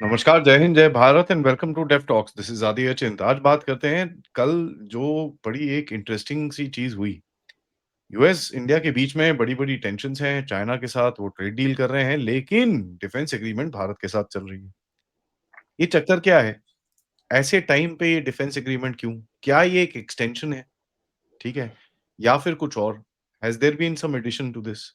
नमस्कार, जय हिंद, जय Bharat and welcome to Dave talks. This is Aditya Chint. आज बात करते हैं कल जो बड़ी एक इंटरेस्टिंग सी चीज़ हुई। यूएस इंडिया के बीच में बड़ी-बड़ी टेंशन्स हैं, चाइना के साथ वो ट्रेड डील कर रहे हैं, लेकिन डिफेंस एग्रीमेंट भारत के साथ चल रही है। ये चक्कर क्या है? ऐसे टाइम पे ये डिफेंस एग्रीमेंट क्यों? क्या ये एक एक्सटेंशन है? ठीक है? या फिर कुछ और? Has there been some addition to this?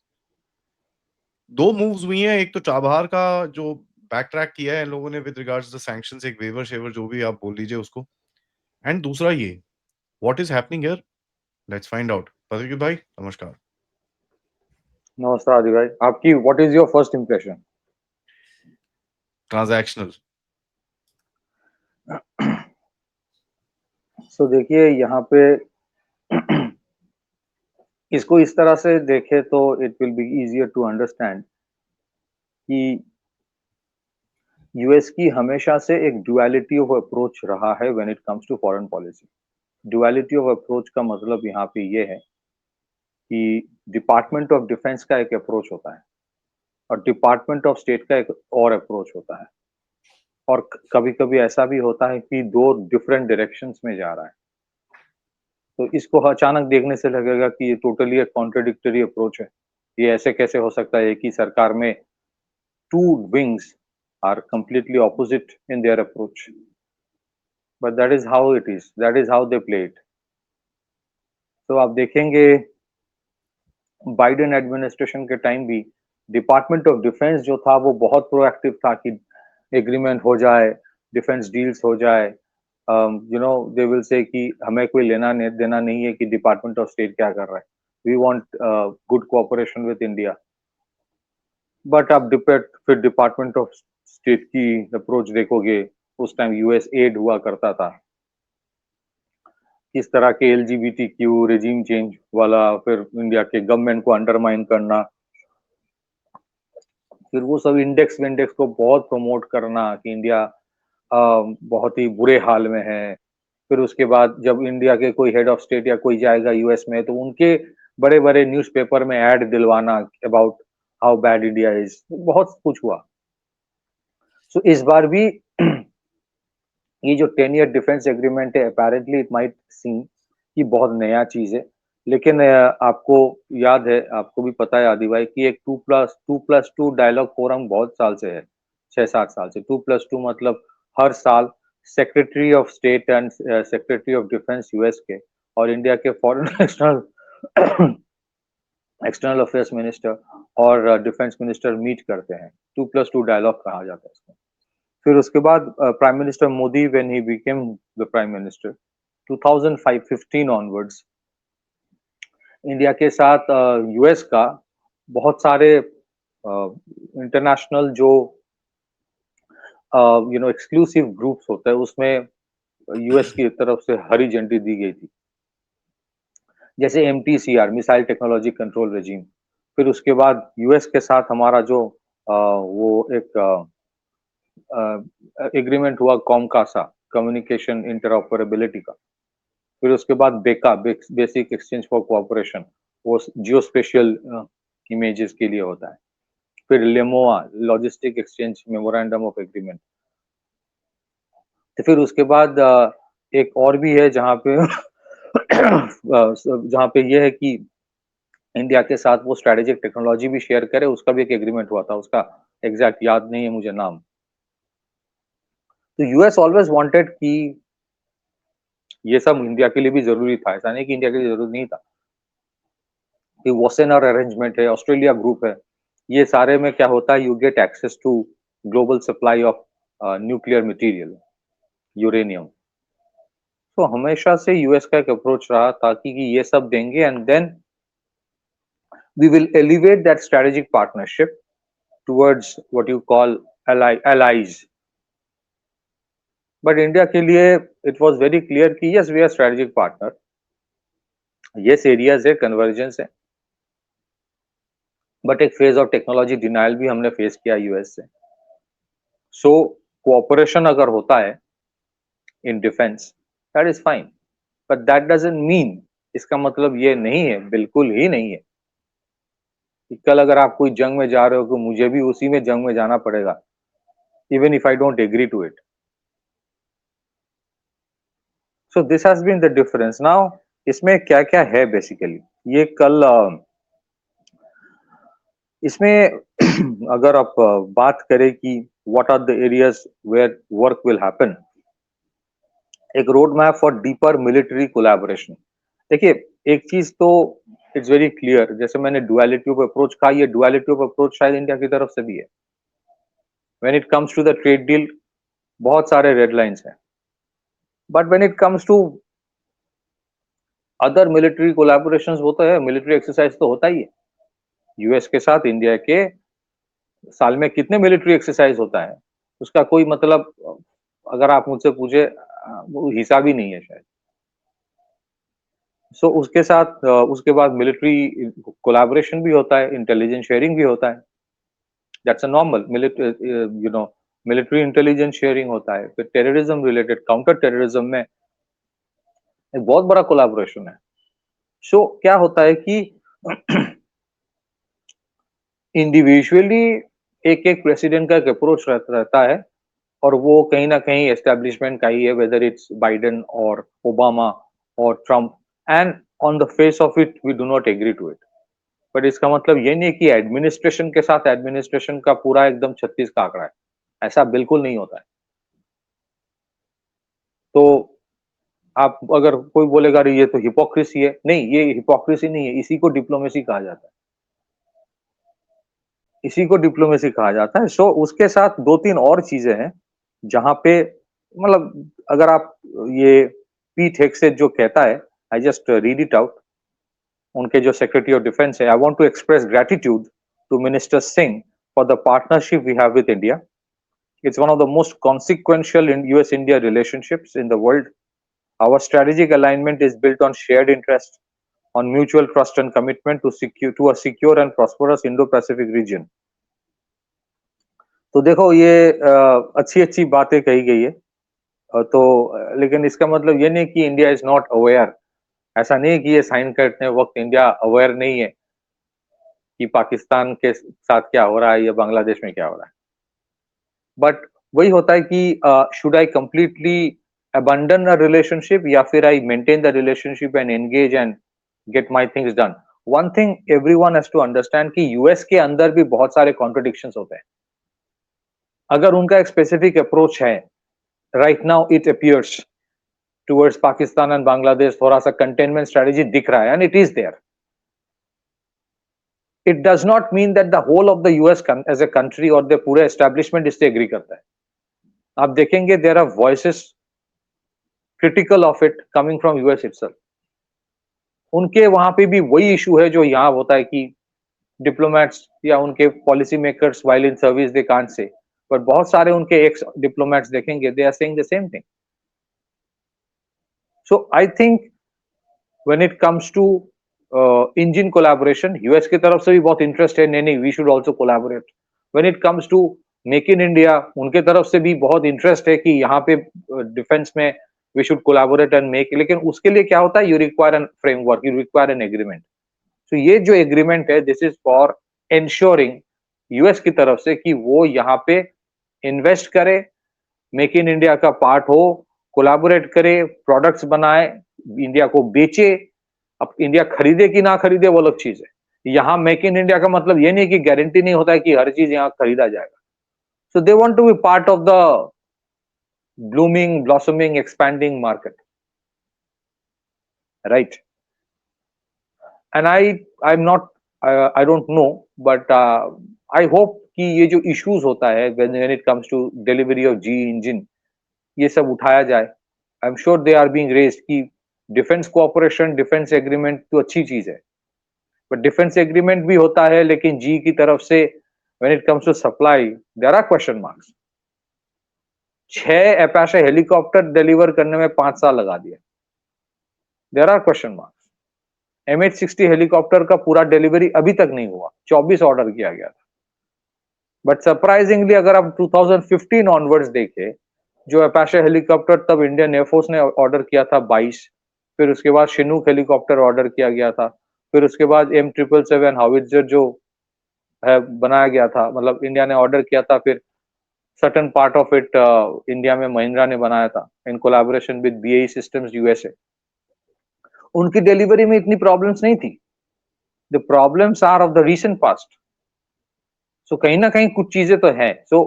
2 moves हुई हैं, एक तो चाबहार का जो बैक ट्रैक किया है इन लोगों ने विद रिगार्ड्स द सैंक्शंस एक वेवर-शेवर जो भी आप बोल लीजिए उसको। एंड दूसरा ये, what is happening here? Let's find out. Prithvi भाई, नमस्कार। नमस्कार आदि भाई, आपकी what is your first impression? Transactional. So देखिए यहाँ पे इसको इस तरह से देखें तो it will be easier to understand कि यूएस की हमेशा से एक डुअलिटी ऑफ अप्रोच रहा है when it comes to foreign policy. Duality of approach का मतलब यहाँ पे ये है कि डिपार्टमेंट ऑफ डिफेंस का एक अप्रोच होता है और डिपार्टमेंट ऑफ स्टेट का एक और अप्रोच होता है, और कभी-कभी ऐसा भी होता है कि दो डिफरेंट डायरेक्शंस में जा रहा है। तो इसको अचानक देखने से लगेगा कि ये टोटली एक कॉन्ट्रडिक्टरी अप्रोच है। ये ऐसे कैसे हो सकता है कि सरकार में two wings are completely opposite in their approach, but that is how it is, that is how they play it. तो आप देखेंगे बाइडेन एडमिनिस्ट्रेशन के टाइम भी डिपार्टमेंट ऑफ डिफेंस जो था वो बहुत प्रोएक्टिव था कि एग्रीमेंट हो जाए, डिफेंस डील्स हो जाए। दे विल से कि हमें कोई लेना देना नहीं है कि डिपार्टमेंट ऑफ स्टेट क्या कर रहा है, we want good cooperation with India. But आप फिर डिपार्टमेंट ऑफ स्टेट की अप्रोच देखोगे, उस टाइम यूएस एड हुआ करता था, किस तरह के एलजीबीटीक्यू रेजिम चेंज वाला, फिर इंडिया के गवर्नमेंट को अंडरमाइन करना, फिर वो सब इंडेक्स विंडेक्स को बहुत प्रमोट करना कि इंडिया बहुत ही बुरे हाल में है। फिर उसके बाद जब इंडिया के कोई हेड ऑफ स्टेट या कोई जाएगा यूएस में तो उनके बड़े-बड़े न्यूज़पेपर में ऐड दिलवाना about how bad India is, बहुत कुछ हुआ। सो इस बार भी ये जो 10 ईयर डिफेंस एग्रीमेंट है, अपैरेंटली इट माइट सीम कि बहुत नया चीज़ है। लेकिन आपको याद है, आपको भी पता है आदि भाई कि एक 2+2 डायलॉग फोरम बहुत साल से है, 6-7 साल से। 2+2 मतलब हर साल secretary of state and secretary of defence US के और इंडिया के foreign external external affairs minister और डिफेंस मिनिस्टर मीट करते हैं। 2+2 डायलॉग कहा जाता है इसको। फिर उसके बाद prime minister Modi when he became the prime minister 2005-15 onwards, India के साथ यूएस का बहुत सारे इंटरनेशनल जो एक्सक्लूसिव ग्रुप्स होते हैं उसमें यूएस की तरफ से हरी झंडी दी गई थी, जैसे MTCR missile technology control regime. फिर उसके बाद यूएस के साथ हमारा जो वो एक एग्रीमेंट हुआ कॉमकासा, कम्युनिकेशन इंटरऑपरेबिलिटी का। फिर उसके बाद बेसिक एक्सचेंज फॉर कोऑपरेशन, वो जियो स्पेशियल इमेजेस के लिए होता है। फिर LEMOA, logistic exchange memorandum of agreement. तो फिर उसके बाद एक और भी है जहाँ पे जहाँ पे ये है कि इंडिया के साथ वो स्ट्रेटेजिक टेक्नोलॉजी भी शेयर करे, उसका भी एक एग्रीमेंट हुआ था, उसका एग्जैक्ट याद नहीं है मुझे नाम। तो यूएस ऑलवेज वांटेड कि ये सब इंडिया के लिए भी जरूरी था, ऐसा नहीं कि इंडिया के लिए जरूरी नहीं था। कि वॉसेनर अरेंजमेंट है, ऑस्ट्रेलिया ग्रुप है, ये सारे में क्या होता है, you get access to global supply of nuclear material, uranium. तो हमेशा से यूएस का एक अप्रोच रहा ताकि कि ये सब देंगे and then we will elevate that strategic partnership towards what you call allies। But India के लिए इट वाज वेरी क्लियर कि yes we are strategic partner, yes areas है, कन्वर्जेंस है, बट एक फेज ऑफ टेक्नोलॉजी डिनाइल भी हमने face किया US से। सो कोऑपरेशन अगर होता है in defence, that is fine, but that doesn't mean, इसका मतलब ये नहीं है, बिल्कुल ही नहीं है कि कल अगर आप कोई जंग में जा रहे हो तो मुझे भी उसी में जंग में जाना पड़ेगा। even if I don't agree to it. So this has been the difference. Now इसमें क्या क्या है बेसिकली, ये कल इसमें अगर आप बात करें कि what are the areas where work will happen, एक road map for deeper military collaboration. देखिए, एक चीज तो इट्स वेरी क्लियर, जैसे मैंने डुअलिटी ऑफ अप्रोच कहा, ये डुअलिटी ऑफ अप्रोच शायद इंडिया की तरफ से भी है। When it comes to the trade deal, बहुत सारे रेड लाइंस हैं, but when it comes to other military collaborations, वो तो है, मिलिट्री एक्सरसाइज तो होता ही है। यूएस के साथ इंडिया के साल में कितने मिलिट्री एक्सरसाइज होता है, उसका कोई मतलब अगर आप मुझसे पूछे वो हिसाब ही नहीं है शायद। सो उसके साथ उसके बाद मिलिट्री कोलैबोरेशन भी होता है, इंटेलिजेंस शेयरिंग भी होता है। That's a normal military intelligence sharing होता है। फिर टेररिज्म रिलेटेड, काउंटर टेररिज्म में एक बहुत बड़ा कोलैबोरेशन है। सो क्या होता है कि इंडिविजुअली एक एक प्रेसिडेंट का एक अप्रोच रहता है, और वो कहीं ना कहीं एस्टेब्लिशमेंट का ही है, वेदर इट्स बाइडेन और ओबामा और Trump, and on the face of it we do not agree to it. But इसका मतलब ये नहीं है कि एडमिनिस्ट्रेशन के साथ एडमिनिस्ट्रेशन का पूरा एकदम 36 का आंकड़ा है, ऐसा बिल्कुल नहीं होता है। तो आप अगर कोई बोलेगा अरे ये तो हिपोक्रेसी है, नहीं, ये हिपोक्रेसी नहीं है, इसी को डिप्लोमेसी कहा जाता है, इसी को डिप्लोमेसी कहा जाता है। सो उसके साथ दो तीन और चीजें हैं जहां पे मतलब अगर आप ये पीट हेग्सेट जो कहता है, I just read it out, उनके जो सेक्रेटरी ऑफ डिफेंस है, I want to express gratitude to minister Singh for the partnership we have with India. It's one of the most consequential in US India relationships in the world. Our strategic alignment is built on shared interest, on mutual trust and commitment to a secure and prosperous Indo-Pacific region. तो देखो ये अच्छी-अच्छी बातें कही गई है। लेकिन इसका मतलब ये नहीं कि इंडिया इज नॉट अवेयर। ऐसा नहीं है कि ये साइन करते वक्त इंडिया अवेयर नहीं है कि पाकिस्तान के साथ क्या हो रहा है या बांग्लादेश में क्या हो रहा है। बट वही होता है कि should I completely abandon a relationship या फिर I maintain the relationship and engage and get my things done. One thing everyone has to understand कि यूएस के अंदर भी बहुत सारे contradictions होते हैं। अगर उनका एक specific approach है, right now it appears towards Pakistan and Bangladesh थोड़ा सा containment strategy दिख रहा है and it is there. It does not mean that the whole of the US as a country or the पूरे establishment इससे agree करता है। आप देखेंगे there are voices critical of it coming from US itself. उनके वहां पे भी वही इशू है जो यहाँ होता है कि डिप्लोमेट्स या उनके policy makers while in service they can't say, पर बहुत सारे उनके एक्स डिप्लोमेट्स देखेंगे they are saying the same thing. So I think when it comes to engine collaboration, US की तरफ से भी बहुत इंटरेस्ट है, नहीं we should also collaborate. When it comes to make in India, उनके तरफ से भी बहुत इंटरेस्ट है कि यहाँ पे डिफेंस में we should collaborate and make, लेकिन उसके लिए क्या होता है, you require an framework, you require an agreement. तो ये जो एग्रीमेंट है, this is for ensuring US की तरफ से कि वो यहाँ पे इन्वेस्ट करे, मेक इन इंडिया का पार्ट हो, कोलैबोरेट करे, प्रोडक्ट्स बनाए, इंडिया को बेचे। अब इंडिया खरीदे कि ना खरीदे वो अलग चीज है। यहाँ मेक इन इंडिया का मतलब ये नहीं कि गारंटी नहीं होता है कि हर चीज यहाँ खरीदा जाएगा। So they want to be part of the blooming, blossoming, expanding market, right? And I'm not, I don't know, but I hope कि ये जो issues होता है when it comes to delivery of G engine, ये सब उठाया जाए। I'm sure they are being raised कि डिफेंस कोऑपरेशन, डिफेंस एग्रीमेंट तो अच्छी चीज है, बट डिफेंस एग्रीमेंट भी होता है, लेकिन जी की तरफ से when it comes to supply, there are question marks. 6 Apache helicopter deliver करने में 5 साल लगा दिया। There are question marks. MH-60 helicopter का पूरा डिलीवरी अभी तक नहीं हुआ, 24 ऑर्डर किया गया था। बट सरप्राइजिंगली अगर आप 2015 ऑनवर्ड्स देखें, जो अपाचे हेलीकॉप्टर तब इंडियन एयरफोर्स ने ऑर्डर किया था 22, फिर उसके बाद शिनूक हेलीकॉप्टर ऑर्डर किया गया था, फिर उसके बाद M777 हावित्जर जो है बनाया गया था, मतलब इंडिया ने ऑर्डर किया था, फिर certain part of it India में महिंद्रा ने बनाया था in collaboration with BAE systems USA. उनकी डिलीवरी में इतनी प्रॉब्लम्स नहीं थी। The problems are of the recent past. So कहीं ना कहीं कुछ चीजें तो है। So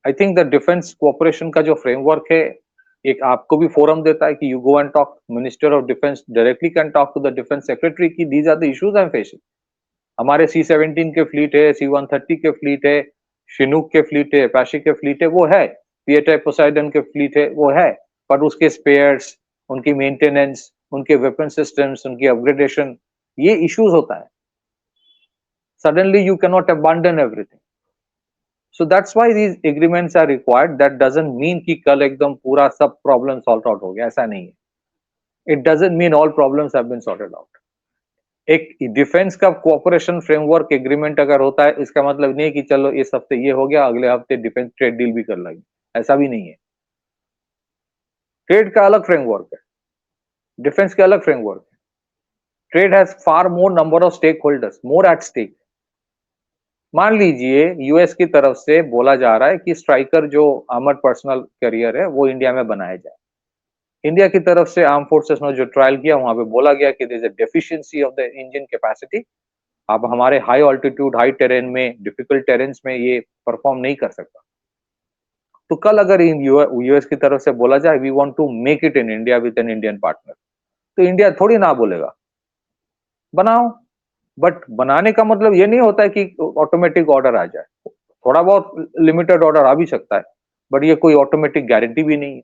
I think the defence cooperation का जो फ्रेमवर्क है, एक आपको भी फोरम देता है कि you go and talk, minister of defence directly can talk to the defence secretary की these are the issues I am facing. हमारे C-17 के फ्लीट है, C-130 के फ्लीट है, शिनूक के फ्लीट है, अपाचे के फ्लीट है, वो है, पीएटाई पोसाइडन के फ्लीट है, वो है, पर उसके स्पेयर्स, उनकी मेंटेनेंस, उनके वेपन सिस्टम्स, उनकी अपग्रेडेशन, ये इश्यूज होता है। Suddenly you cannot abandon everything. So that's why these agreements are required. That doesn't mean कि कल एकदम पूरा सब problem sort out हो गया, ऐसा नहीं है। It doesn't mean all problems have been sorted out. एक डिफेंस का कोऑपरेशन फ्रेमवर्क एग्रीमेंट अगर होता है, इसका मतलब नहीं कि चलो इस हफ्ते ये हो गया, अगले हफ्ते डिफेंस ट्रेड डील भी कर लेंगे, ऐसा भी नहीं है। ट्रेड का अलग फ्रेमवर्क है, डिफेंस का अलग फ्रेमवर्क है। Trade has far more number of stake holders, more at stake. मान लीजिए यूएस की तरफ से बोला जा रहा है कि स्ट्राइकर जो आर्मर्ड पर्सनल कैरियर है वो इंडिया में बनाया जाए। इंडिया की तरफ से आर्म फोर्सेस ने जो ट्रायल किया, वहां पे बोला गया कि there is a deficiency of the engine capacity. अब हमारे हाई ऑल्टीट्यूड, हाई टेरेन में, डिफिकल्ट टेरेन्स में ये परफॉर्म नहीं कर सकता। तो कल अगर यूएस की तरफ से बोला जाए we want to make it in India with an Indian partner, तो इंडिया थोड़ी ना बोलेगा, बनाओ। बट बनाने का मतलब ये नहीं होता है कि ऑटोमेटिक ऑर्डर आ जाए। थोड़ा बहुत लिमिटेड ऑर्डर आ भी सकता है, बट ये कोई ऑटोमेटिक गारंटी भी नहीं है।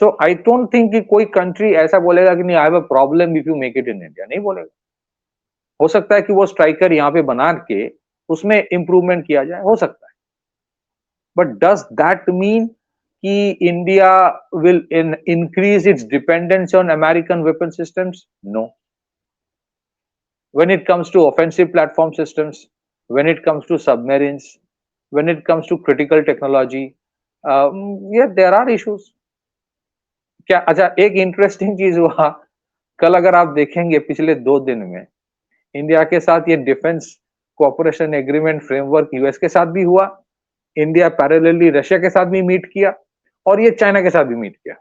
सो आई डोंट थिंक कि कोई कंट्री ऐसा बोलेगा कि नहीं, I have a problem if you make it in India, नहीं बोलेगा। हो सकता है कि वो स्ट्राइकर यहाँ पे बना के उसमें इंप्रूवमेंट किया जाए, हो सकता है। बट डज दैट मीन कि India will increase its dependence on American weapon systems? No. When it comes to offensive platform systems, when it comes to submarines, when it comes to critical technology, yeah, there are issues. क्या अच्छा, एक interesting चीज हुआ कल, अगर आप देखेंगे पिछले 2 दिन में इंडिया के साथ ये defence cooperation agreement framework US के साथ भी हुआ, इंडिया पैरेलली रशिया के साथ भी मीट किया, और ये चाइना के साथ भी मीट किया।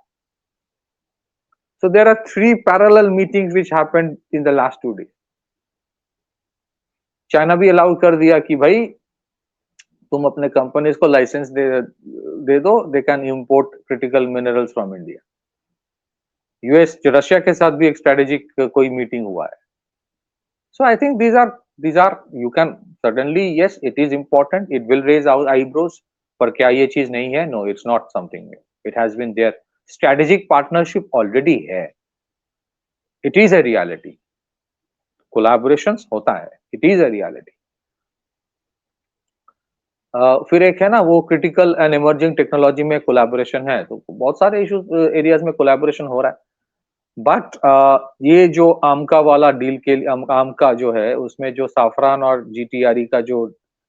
So there are 3 parallel meetings which happened in the last 2 days. China भी अलाउ कर दिया कि भाई तुम अपने कंपनीज को लाइसेंस दे दो, they can import critical minerals from India. US Russia के साथ भी एक स्ट्रेटेजिक कोई मीटिंग हुआ है। So I think these are you can certainly, yes, it is important, it will raise our eyebrows, पर क्या ये चीज नहीं है? No, it's not something new, it has been there। Strategic partnership already है, it is a reality. Collaborations होता है, it is a reality. फिर एक है ना वो क्रिटिकल एंड इमर्जिंग टेक्नोलॉजी में कोलैबोरेशन है, तो बहुत सारे इश्यूज एरियाज में कोलैबोरेशन हो रहा है। बट ये जो आमका वाला डील के लिए, आमका जो है उसमें जो साफरान और जीटीआरई का जो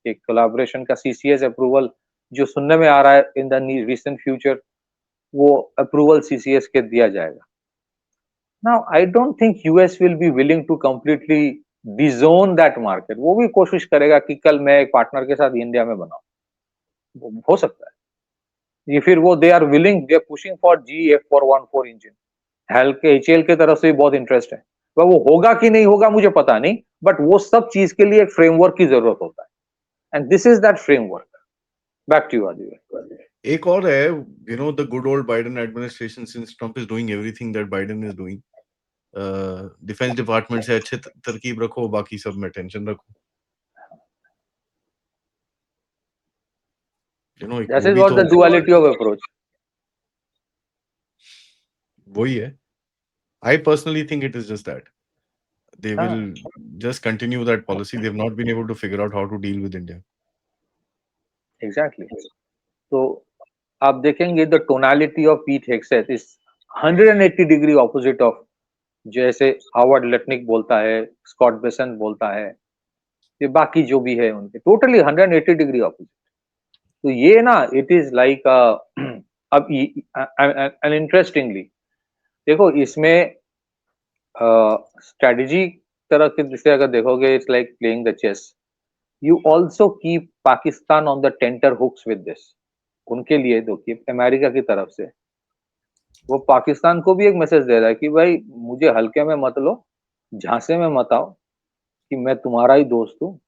एक कोलैबोरेशन का सीसीएस अप्रूवल जो सुनने में आ रहा है इन द रिसेंट फ्यूचर, वो अप्रूवल सीसीएस के दिया जाएगा। Now I don't think US will be willing to completely disown that market. वो भी कोशिश करेगा कि कल मैं एक पार्टनर के साथ इंडिया में बनाऊं, हो सकता है। ये फिर वो they are willing, they are pushing for GF414 engine. HAL के एचएल की तरफ से भी बहुत इंटरेस्ट है, पर वो होगा कि नहीं होगा मुझे पता नहीं, बट वो सब चीज के लिए एक फ्रेमवर्क की जरूरत होता है, and this is that framework. Back to you Aditya. एक और है, you know, the good old Biden administration, since Trump is doing everything that Biden is doing, defence department से अच्छे तरकीब रखो, बाकी सब में टेंशन रखो। You know, दिस वो इज भी व्हाट तो द डुअलिटी ऑफ अप्रोच। वही है। I personally think it is just that they will हाँ, just continue that policy. They've not been able to figure out how to deal with India. Exactly. तो आप देखेंगे the tonality of Pete Hegseth is 180 degree opposite of जैसे Howard लेटनिक बोलता है, Scott बेसन बोलता है, ये बाकी जो भी है उनके टोटली 180 डिग्री ऑपोजिट। तो ये ना इट इज लाइक अब एंड इंटरेस्टिंगली देखो इसमें स्ट्रेटजी तरह के दृष्टि अगर देखोगे, it's like playing the chess. You also keep Pakistan on the tenter hooks with this. उनके लिए देखिए अमेरिका की तरफ से वो पाकिस्तान को भी एक मैसेज दे रहा है कि भाई मुझे हल्के में मत लो, झांसे में मत आओ कि मैं तुम्हारा ही दोस्त हूँ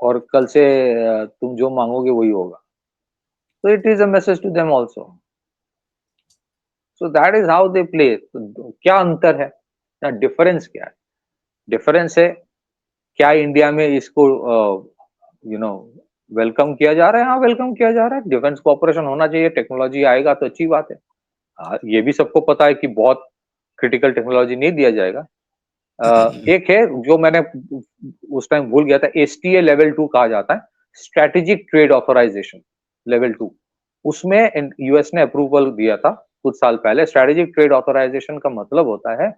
और कल से तुम जो मांगोगे वही होगा। So it is a message to them also. So that is how they play. तो क्या अंतर है या डिफरेंस क्या है? डिफरेंस है क्या इंडिया में इसको यू नो वेलकम किया जा रहा है? हाँ, वेलकम किया जा रहा है। डिफेंस कोऑपरेशन होना चाहिए, टेक्नोलॉजी आएगा तो अच्छी बात है। ये भी सबको पता है कि बहुत क्रिटिकल टेक्नोलॉजी नहीं दिया जाएगा। एक है जो मैंने उस टाइम भूल गया था, एसटीए लेवल 2 कहा जाता है, स्ट्रेटेजिक ट्रेड ऑथराइजेशन लेवल 2। उसमें यूएस ने अप्रूवल दिया था कुछ साल पहले। स्ट्रेटेजिक ट्रेड ऑथराइजेशन का मतलब होता है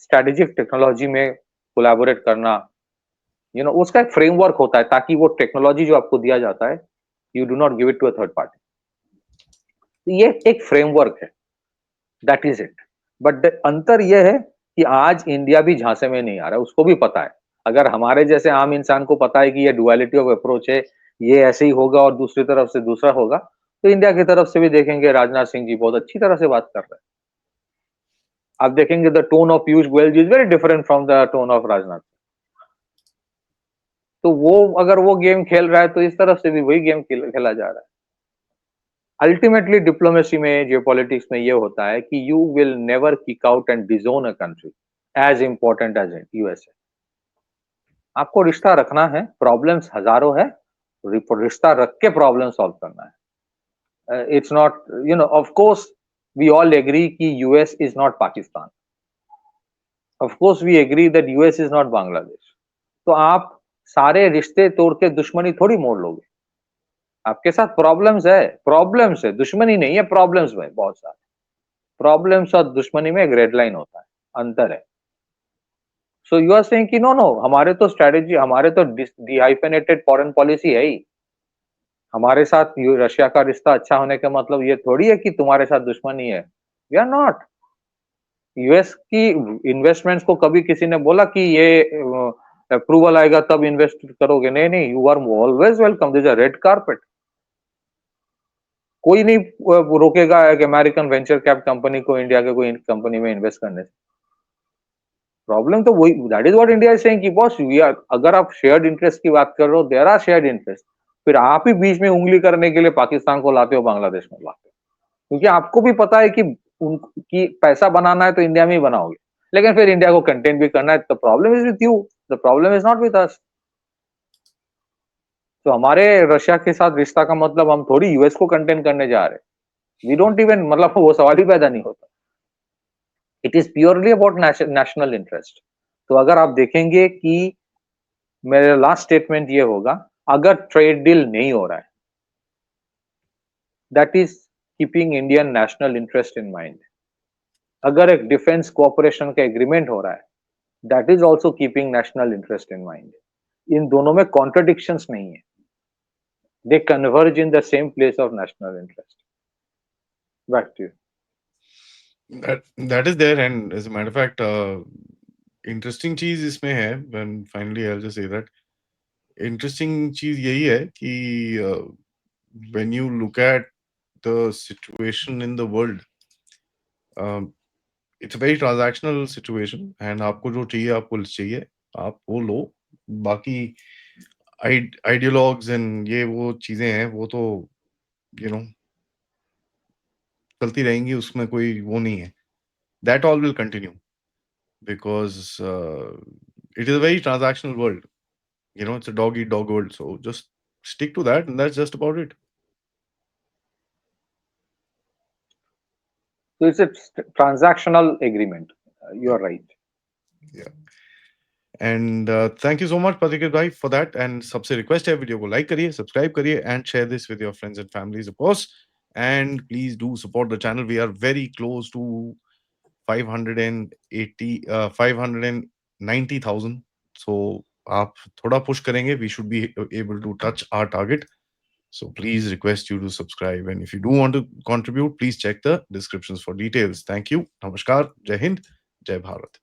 स्ट्रेटेजिक टेक्नोलॉजी में कोलैबोरेट करना, उसका एक फ्रेमवर्क होता है ताकि वो टेक्नोलॉजी जो आपको दिया जाता है, you do not give it to a third party. तो ये एक फ्रेमवर्क है, दैट इज इट। बट अंतर यह है कि आज इंडिया भी झांसे में नहीं आ रहा है, उसको भी पता है। अगर हमारे जैसे आम इंसान को पता है कि ये डुअलिटी ऑफ अप्रोच है, ये ऐसे ही होगा और दूसरी तरफ से दूसरा होगा, तो इंडिया की तरफ से भी देखेंगे राजनाथ सिंह जी बहुत अच्छी तरह से बात कर रहे हैं। आप देखेंगे the tone of Piyush Goyal ji is very different from the tone of Rajnath. तो वो अगर वो गेम खेल रहा है तो इस तरफ से भी वही गेम खेला जा रहा है। अल्टीमेटली डिप्लोमेसी में, जियोपॉलिटिक्स में ये होता है कि you will never kick out and disown a country as important as USA. आपको रिश्ता रखना है, प्रॉब्लम्स हजारों है, रिश्ता रख के प्रॉब्लम सॉल्व करना है। It's not, of course we all agree कि US is not Pakistan, of course we agree that US is not Bangladesh. तो आप सारे रिश्ते तोड़ के दुश्मनी थोड़ी मोड़ लोगे। आपके साथ प्रॉब्लम्स है, दुश्मनी नहीं है, प्रॉब्लम्स में बहुत सारे प्रॉब्लम्स और दुश्मनी में एक रेड लाइन होता है, अंतर है। सो यू आर सेइंग कि नो नो, हमारे तो स्ट्रेटेजी, हमारे तो डिहाइफेनेटेड फॉरेन पॉलिसी है ही। हमारे साथ रशिया का रिश्ता अच्छा होने का मतलब ये थोड़ी है कि तुम्हारे साथ दुश्मनी है। We are not. यूएस की इन्वेस्टमेंट्स को कभी किसी ने बोला कि ये अप्रूवल आएगा तब इन्वेस्ट करोगे? नहीं नहीं, you are always welcome, this a red carpet. कोई नहीं रोकेगा एक अमेरिकन वेंचर कैप कंपनी को इंडिया के कोई कंपनी में इन्वेस्ट करने से। प्रॉब्लम तो वही, that is what India is saying कि बॉस वी आर, अगर आप शेयर्ड इंटरेस्ट की बात कर रहे हो, देयर आर शेयर्ड इंटरेस्ट, फिर आप ही बीच में उंगली करने के लिए पाकिस्तान को लाते हो, बांग्लादेश में लाते हो, क्योंकि आपको भी पता है कि उनकी पैसा बनाना है तो इंडिया में ही बनाओगे, लेकिन फिर इंडिया को कंटेन भी करना है। The problem is with you, the problem is not with us. तो हमारे रशिया के साथ रिश्ता का मतलब हम थोड़ी यूएस को कंटेन करने जा रहे हैं। वी डोंट इवन, मतलब वो सवाल ही पैदा नहीं होता। It is purely about national interest. तो अगर आप देखेंगे कि मेरा लास्ट स्टेटमेंट ये होगा, अगर ट्रेड डील नहीं हो रहा है, that is keeping Indian national interest in mind. अगर एक डिफेंस कोऑपरेशन का एग्रीमेंट हो रहा है, that is also keeping national interest in mind. इन दोनों में कॉन्ट्रडिक्शंस नहीं है, they converge in the same place of national interest. Back to you. That is there, and as a matter of fact, interesting चीज इसमें है, when finally I'll just say that interesting चीज यही है कि when you look at the situation in the world, it's a very transactional situation, and आपको जो चाहिए आपको चाहिए, आप वो लो। बाकी आइडियोलॉग्स एंड ये वो चीजें हैं, वो तो यू नो चलती रहेंगी, उसमें कोई वो नहीं है। That all will continue because it is a very transactional world. It's a dog eat dog world. So just stick to that, and that's just about it. So it's a transactional agreement. You are right. Yeah. And thank you so much, Patrick Bhai, for that. And सबसे request है, video को like करिए, subscribe करिए, and share this with your friends and families, of course. And please do support the channel. We are very close to 590,000. So आप थोड़ा push करेंगे, we should be able to touch our target. So please request you to subscribe. And if you do want to contribute, please check the descriptions for details. Thank you. Namaskar. Jai Hind. Jai Bharat.